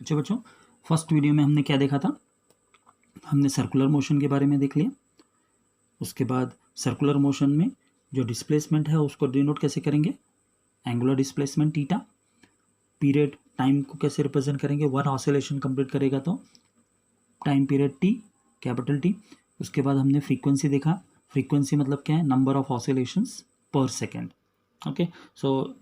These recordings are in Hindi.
अच्छा बच्चों, फर्स्ट वीडियो में हमने क्या देखा था? हमने सर्कुलर मोशन के बारे में देख लिया। उसके बाद सर्कुलर मोशन में जो डिस्प्लेसमेंट है उसको डिनोट कैसे करेंगे? Angular displacement theta. Period time को कैसे रिप्रेजेंट करेंगे? वन ऑसिलेशन कंप्लीट करेगा तो time period T, capital T. उसके बाद हमने फ्रीक्वेंसी देखा। फ्रीक्वेंसी मतलब क्या है? Number of oscillations per second. Okay, so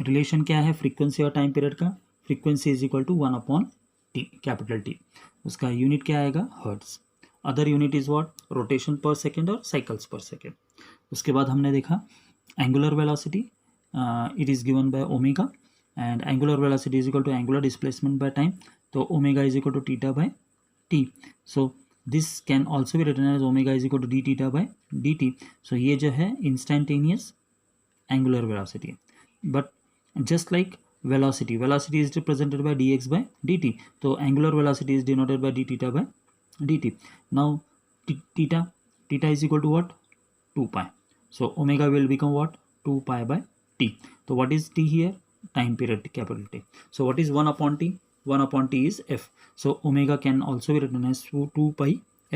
relation क्या है फ्रीक्वेंसी और टाइम पीरियड का? फ्रीक्वेंसी इज इक्वल टू 1/टी, कैपिटल टी। उसका यूनिट क्या आएगा? Hertz. Other unit is what? Rotation per second और साइकिल्स पर सेकेंड। उसके बाद हमने देखा angular velocity, it is given by omega, and angular velocity is equal to angular displacement by time. तो omega is equal to theta by t. So this can also be written as omega is equal to d theta by d t. सो ये जो है instantaneous angular velocity, but just like velocity is represented by dx by dt, so angular velocity is denoted by d theta by dt. Now theta is equal to what? 2 pi. So omega will become what? 2 pi by t. So what is t here? Time period, capital T. So what is 1/t? 1/t is f. So omega can also be written as 2 pi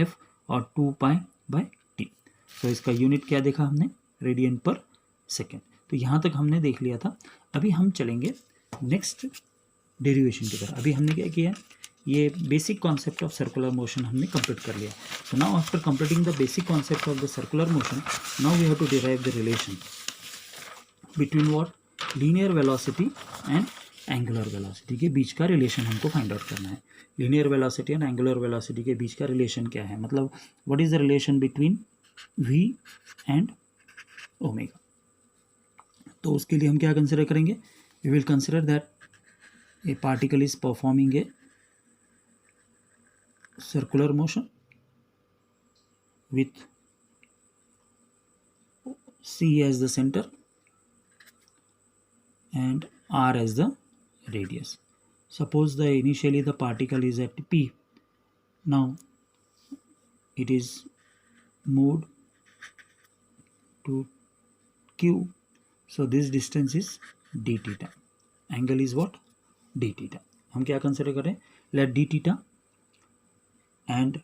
f or 2 pi by t. So इसका यूनिट क्या देखा हमने? रेडियन पर सेकेंड। तो यहाँ तक हमने देख लिया था। अभी हम चलेंगे नेक्स्ट डेरिवेशन की तरफ। अभी हमने क्या किया? ये basic concept of circular motion हमने कंप्लीट कर लिया। So now after completing the basic concept of the circular motion, now we have to derive the relation between what? Linear velocity and angular velocity के बीच का रिलेशन हमको फाइंड आउट करना है। Linear velocity and angular velocity के बीच का रिलेशन क्या है? मतलब what is the relation between v and omega? तो उसके लिए हम क्या कंसिडर करेंगे? We will consider that a particle is performing a circular motion with C as the center and R as the radius. Suppose initially the particle is at P. Now it is moved to Q. So this distance is d theta. Angle is what? d theta. हम क्या कंसिडर करें? Let d theta and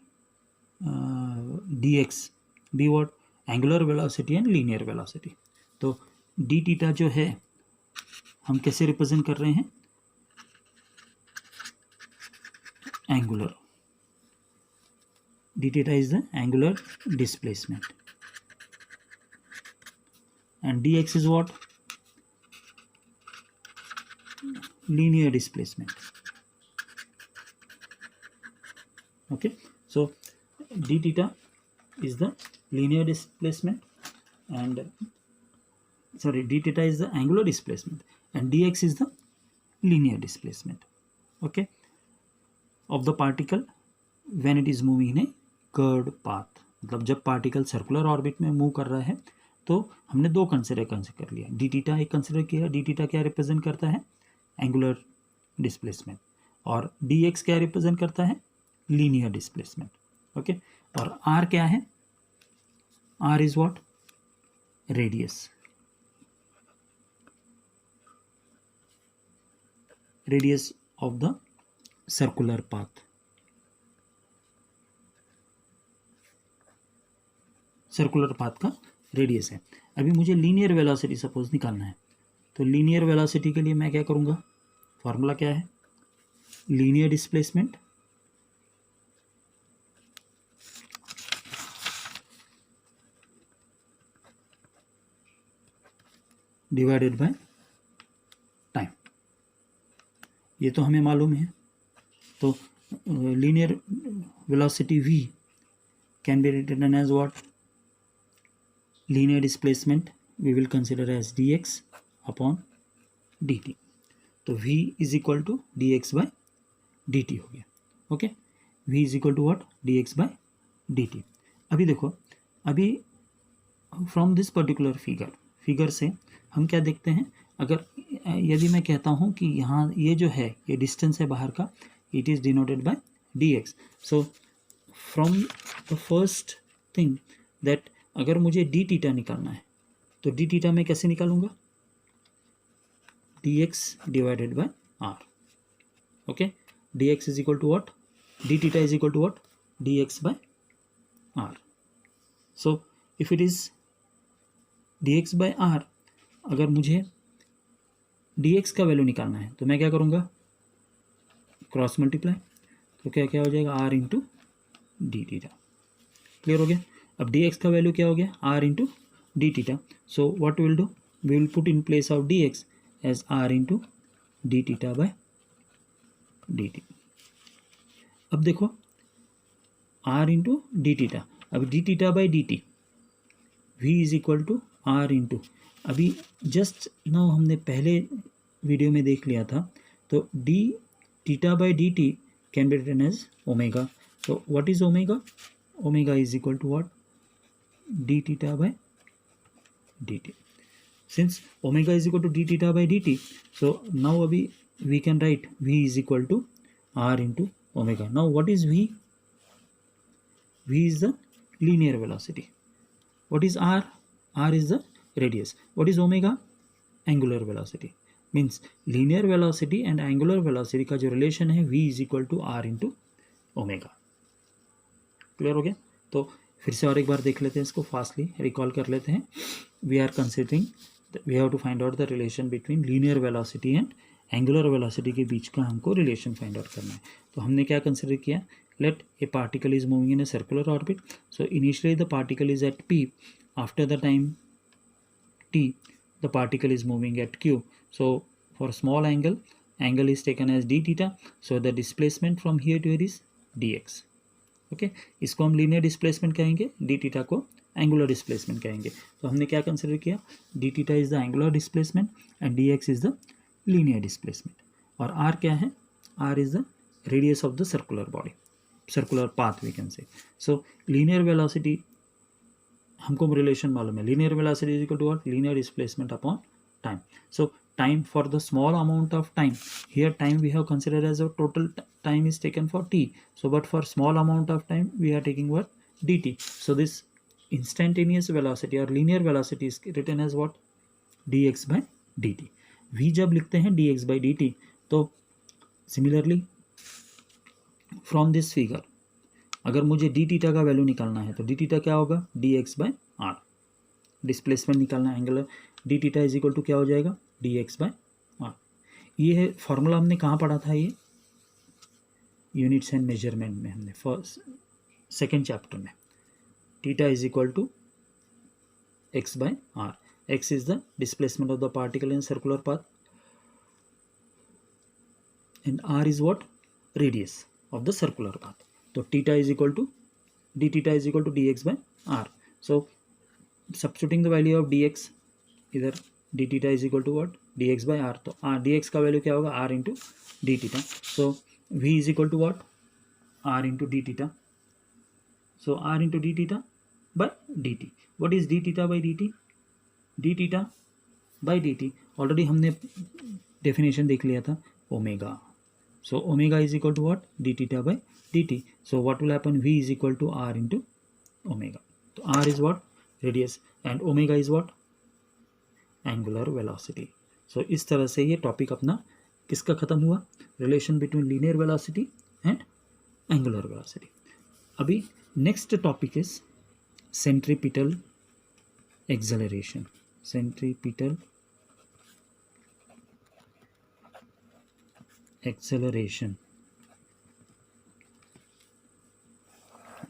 dx be what? Angular velocity and linear velocity. तो d theta जो है हम कैसे रिप्रेजेंट कर रहे हैं? Angular. d theta is the angular displacement. And dx is what? Linear displacement. Okay, so d theta is the linear displacement, and d theta is the angular displacement, and dx is the linear displacement, okay, of the particle when it is moving in a curved path. मतलब जब पार्टिकल सर्कुलर ऑर्बिट में मूव कर रहा है तो हमने दो कंसिडर कर लिया। डी थीटा एक कंसिडर किया। डी थीटा क्या रिप्रेजेंट करता है? Angular displacement. और डी एक्स क्या रिप्रेजेंट करता है? Linear displacement. ओके, और आर क्या है? R is what? Radius. Radius of the circular path. Circular path का रेडियस है। अभी मुझे लीनियर वेलोसिटी सपोज निकालना है, तो लीनियर वेलोसिटी के लिए मैं क्या करूँगा? फॉर्मूला क्या है? Linear displacement divided by time. ये तो हमें मालूम है। तो linear velocity v can be written as what? linear displacement we will consider as dx upon dt. तो v is equal to dx by dt हो गया। Okay, v is equal to what? dx by dt. अभी देखो, अभी फ्रॉम दिस पर्टिकुलर फिगर से हम क्या देखते हैं? अगर यदि मैं कहता हूँ कि यहाँ ये जो है ये डिस्टेंस है बाहर का, it is denoted by dx. So from the first thing that अगर मुझे डी थीटा निकालना है तो डी थीटा मैं कैसे निकालूंगा? dx divided by r. Okay, dx is equal to what? d theta is equal to what? dx by r. So if it is dx by r, अगर मुझे dx का वैल्यू निकालना है तो मैं क्या करूँगा? क्रॉस मल्टीप्लाई, तो क्या क्या हो जाएगा? r into d theta. Clear हो गया? अब dx का वैल्यू क्या हो गया? r into d theta. So what will do? We will put in place of dx as r into d theta by d t. अब देखो r इंटू डी थीटा, अब d theta by d t, v is equal to r into, अभी जस्ट नाउ हमने पहले वीडियो में देख लिया था, तो d theta by d t can be written as omega. तो what is omega? Omega is equal to what? D theta by d t. Since omega is equal to d theta by dt, so now abhi we can write v is equal to r into omega. Now what is v? V is the linear velocity. What is r? R is the radius. What is omega? Angular velocity. Means linear velocity and angular velocity का जो relation है v is equal to r into omega. Clear हो गया? तो फिर से और एक बार देख लेते हैं, इसको फास्टली रिकॉल कर लेते हैं. We are considering, we have to find out the relation between linear velocity and angular velocity के बीच का हमको रिलेशन फाइंड आउट करना है. तो हमने क्या कंसिडर किया? Let a particle is moving in a circular orbit. So initially the particle is at p, after the time t the particle is moving at q. So for small angle is taken as d theta, so the displacement from here to here is dx. Okay, इसको हम लीनियर डिस्प्लेसमेंट कहेंगे, डी थीटा को एंगुलर डिस्प्लेसमेंट कहेंगे. तो हमने क्या कंसिडर किया? D theta is the angular displacement and d x is the linear displacement. और आर क्या है? R is the radius of the circular body, circular path we can say. So linear velocity हमको रिलेशन मालूम है. Linear velocity is equal to what? Linear displacement upon time. So time for the small amount of time, here time we have considered as a total time is taken for t. So but for small amount of time we are taking what? dt. So this instantaneous velocity or linear velocity is written as what? dx by dt. v जब लिखते हैं dx by dt, तो similarly from this figure अगर मुझे डी थीटा का वैल्यू निकालना है तो डी थीटा क्या होगा? dx by r. डिस्प्लेसमेंट निकालना है angular, d theta is equal to क्या हो जाएगा? dx by r. ये है फॉर्मूला, हमने कहाँ पढ़ा था? ये यूनिट्स एंड मेजरमेंट में हमने फर्स्ट सेकेंड चैप्टर में. Theta is equal to x by r. x is the displacement of the particle in circular path and r is what? Radius of the circular path. तो theta is equal to d theta is equal to dx by r. So substituting the value of dx, इधर d theta is equal to what? dx by r. तो dx का वैल्यू क्या होगा? r into d theta. So v is equal to what? r into d theta. So r into d theta by d t. What is d theta by d t? D theta by d t already हमने डेफिनेशन देख लिया था, omega. So omega is equal to what? D theta by d t. So what will happen? v is equal to r into omega. तो r is what? Radius and omega is what? Angular velocity. So इस तरह से ये टॉपिक अपना किसका ख़त्म हुआ? Relation between linear velocity and angular velocity. अभी next topic is centripetal acceleration. Centripetal acceleration.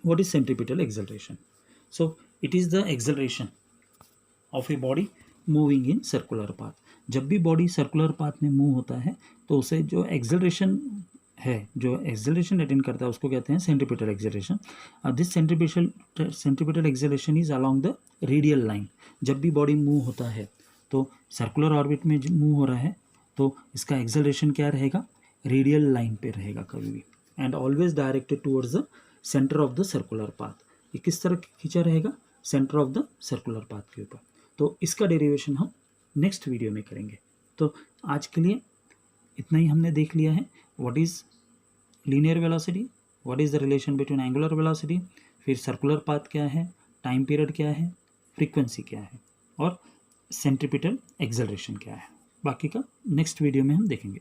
What is centripetal acceleration? So it is the acceleration of a body moving in circular path. जब भी बॉडी सर्कुलर पाथ में मूव होता है तो उसे जो एक्सेलरेशन है, जो एक्सेलरेशन अटेन करता है, उसको कहते हैं centripetal acceleration. This centripetal acceleration is along the radial line. जब भी बॉडी मूव होता है तो सर्कुलर ऑर्बिट में मूव हो रहा है तो इसका एक्सेलरेशन क्या रहेगा? रेडियल लाइन पे रहेगा कभी भी, and always directed towards the centre of the circular path. ये किस तरह खींचा रहेगा? Centre of the circular path के ऊपर. तो इसका डेरिवेशन हम नेक्स्ट वीडियो में करेंगे. तो आज के लिए इतना ही हमने देख लिया है. What is linear velocity, what is the relation between angular velocity, फिर सर्कुलर पाथ क्या है, टाइम पीरियड क्या है, फ्रीक्वेंसी क्या है, और सेंट्रीपिटल एक्सेलरेशन क्या है. बाकी का नेक्स्ट वीडियो में हम देखेंगे.